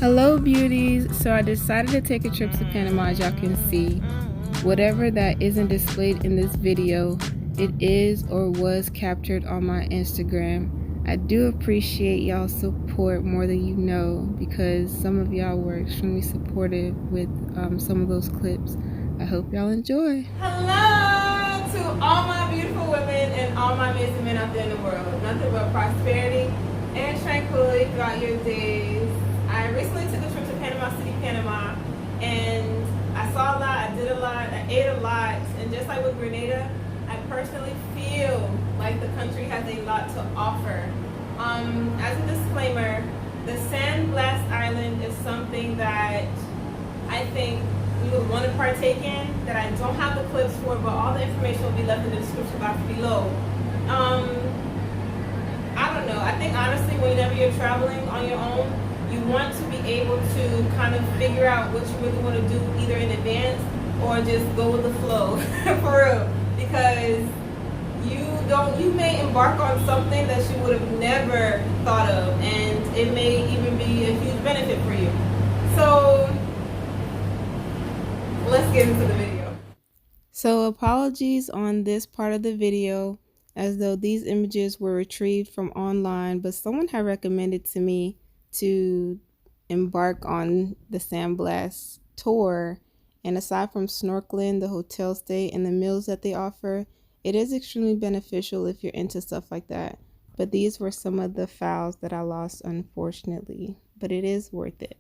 Hello beauties, so I decided to take a trip to Panama. As y'all can see, whatever that isn't displayed in this video, it is or was captured on my Instagram. I do appreciate y'all's support more than you know, because some of y'all were extremely supportive with some of those clips. I hope y'all enjoy. Hello to all my beautiful women and all my amazing men out there in the world. Nothing but prosperity and tranquility throughout your days. I recently took a trip to Panama City, Panama, and I saw a lot, I did a lot, I ate a lot, and just like with Grenada, I personally feel like the country has a lot to offer. As a disclaimer, the San Blas Island is something that I think we would want to partake in, that I don't have the clips for, but all the information will be left in the description box below. I don't know, I think honestly whenever you're traveling on your own, you want to be able to kind of figure out what you really want to do either in advance or just go with the flow for real, because you may embark on something that you would have never thought of, and it may even be a huge benefit for you. So let's get into the video. So apologies on this part of the video, as though these images were retrieved from online, but someone had recommended to me to embark on the San Blas tour, and aside from snorkeling, the hotel stay, and the meals that they offer, it is extremely beneficial if you're into stuff like that. But these were some of the files that I lost, unfortunately, but it is worth it.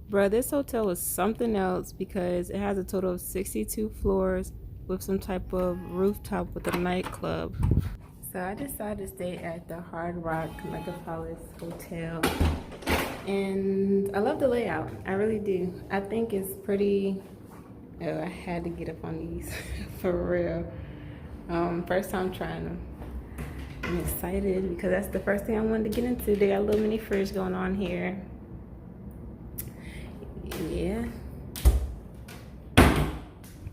Bruh, this hotel is something else because it has a total of 62 floors with some type of rooftop with a nightclub. So I decided to stay at the Hard Rock Megapolis Hotel, and I love the layout. I really do. I think it's pretty. Oh, I had to get up on these for real. First time trying them. I'm excited because that's the first thing I wanted to get into. They got a little mini fridge going on here. Yeah.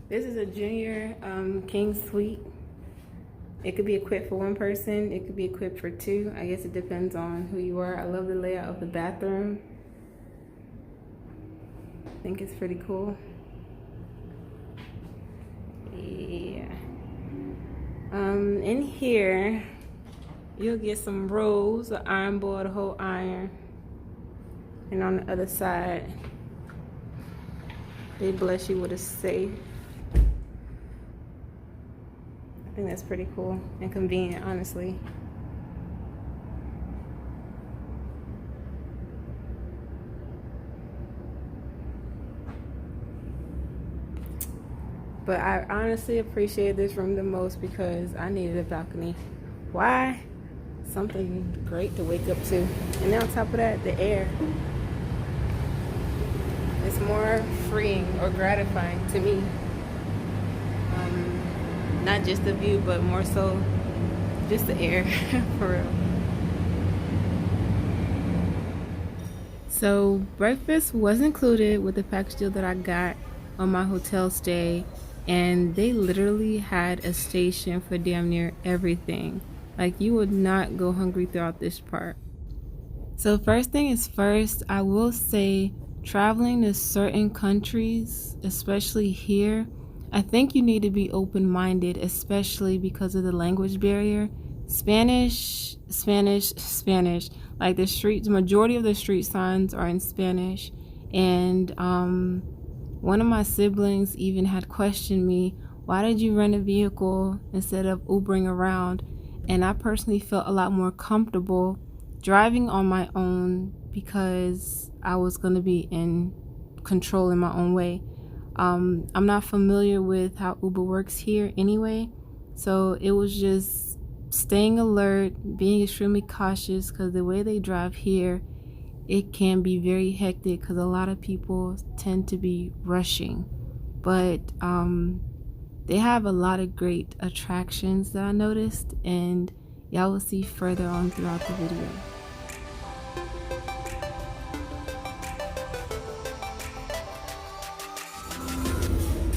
This is a junior king suite. It could be equipped for one person, it could be equipped for two. I guess it depends on who you are. I love the layout of the bathroom. I think it's pretty cool. Yeah. In here, you'll get some rolls, an iron board, a whole iron. And on the other side, they bless you with a safe. I think that's pretty cool and convenient, honestly. But I honestly appreciate this room the most because I needed a balcony. Why? Something great to wake up to. And then on top of that, the air. It's more freeing or gratifying to me. Not just the view, but more so just the air, for real. So breakfast was included with the package deal that I got on my hotel stay, and they literally had a station for damn near everything. Like, you would not go hungry throughout this part. So first thing is first, I will say traveling to certain countries, especially here, I think you need to be open-minded, especially because of the language barrier. Spanish. Like the majority of the street signs are in Spanish. And one of my siblings even had questioned me, why did you rent a vehicle instead of Ubering around? And I personally felt a lot more comfortable driving on my own because I was going to be in control in my own way. I'm not familiar with how Uber works here anyway, so it was just staying alert, being extremely cautious, because the way they drive here, it can be very hectic because a lot of people tend to be rushing. But they have a lot of great attractions that I noticed, and y'all will see further on throughout the video.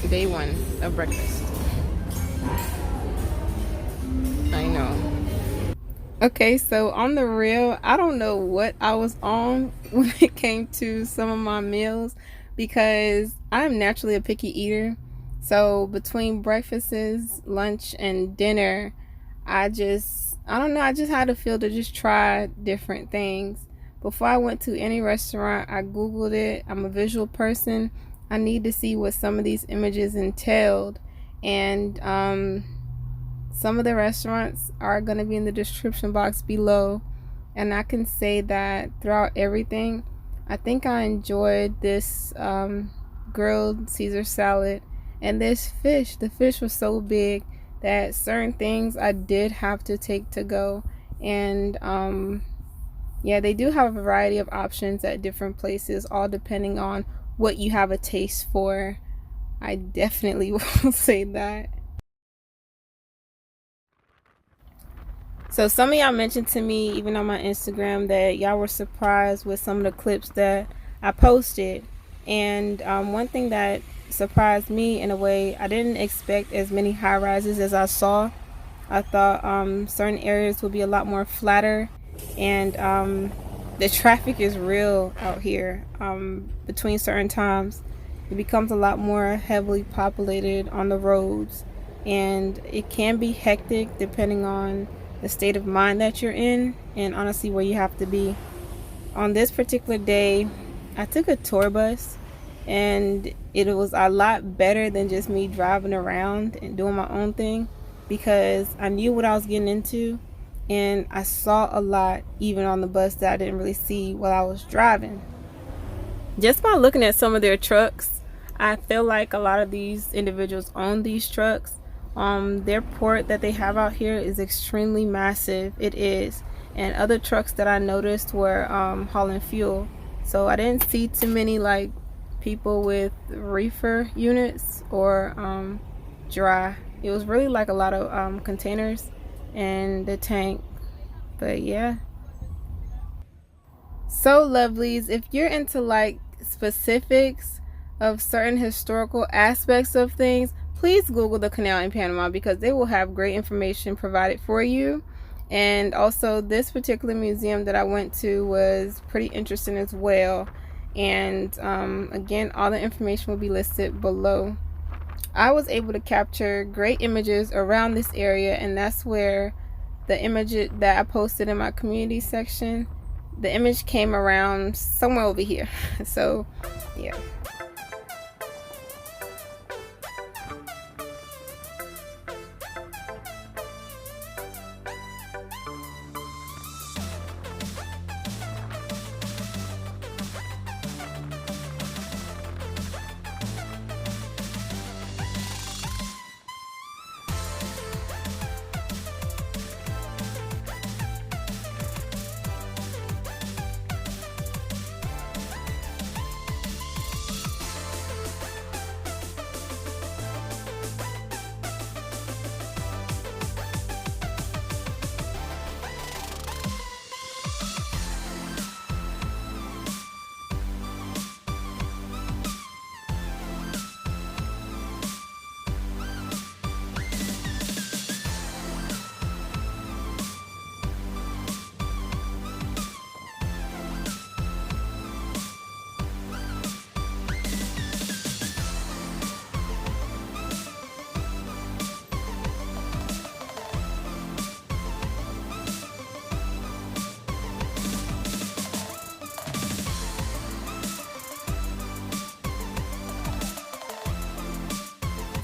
Day one of breakfast. I know. Okay, so on the real, I don't know what I was on when it came to some of my meals because I'm naturally a picky eater. So between breakfasts, lunch, and dinner, I don't know, I just had a feel to just try different things. Before I went to any restaurant, I Googled it. I'm a visual person. I need to see what some of these images entailed. And some of the restaurants are going to be in the description box below. And I can say that throughout everything, I think I enjoyed this grilled Caesar salad and this fish. The fish was so big that certain things I did have to take to go. And yeah, they do have a variety of options at different places, all depending on what you have a taste for. I definitely will say that. So some of y'all mentioned to me, even on my Instagram, that y'all were surprised with some of the clips that I posted. And one thing that surprised me in a way, I didn't expect as many high rises as I saw. I thought certain areas would be a lot more flatter, and the traffic is real out here. Between certain times, it becomes a lot more heavily populated on the roads, and it can be hectic depending on the state of mind that you're in, and honestly, where you have to be. On this particular day, I took a tour bus, and it was a lot better than just me driving around and doing my own thing because I knew what I was getting into, and I saw a lot even on the bus that I didn't really see while I was driving. Just by looking at some of their trucks, I feel like a lot of these individuals own these trucks. Their port that they have out here is extremely massive. It is. And other trucks that I noticed were hauling fuel. So I didn't see too many like people with reefer units or dry. It was really like a lot of containers and the tank. But yeah. So, lovelies, if you're into like specifics of certain historical aspects of things, please Google the canal in Panama because they will have great information provided for you. And also, this particular museum that I went to was pretty interesting as well. And again, all the information will be listed below. I was able to capture great images around this area, and that's where the image that I posted in my community section, the image came around somewhere over here. So yeah.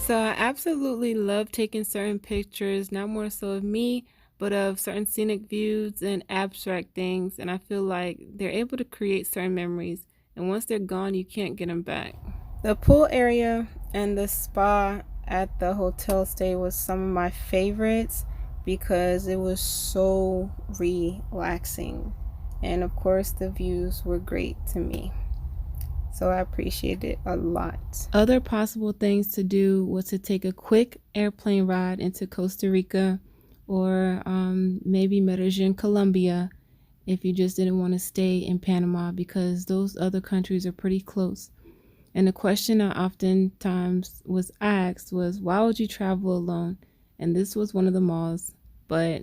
So I absolutely love taking certain pictures, not more so of me, but of certain scenic views and abstract things. And I feel like they're able to create certain memories. And once they're gone, you can't get them back. The pool area and the spa at the hotel stay was some of my favorites because it was so relaxing. And of course, the views were great to me. So I appreciate it a lot. Other possible things to do was to take a quick airplane ride into Costa Rica or maybe Medellin, Colombia, if you just didn't want to stay in Panama because those other countries are pretty close. And the question I oftentimes was asked was, why would you travel alone? And this was one of the malls. But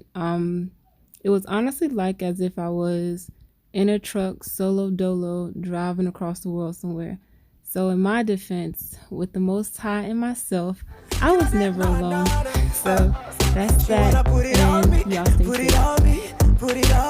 It was honestly like as if I was in a truck solo dolo driving across the world somewhere. So, in my defense, with the Most High and myself, I was never alone. So, that's She that. wanna put it on And me, y'all stay put it safe. on me, put it on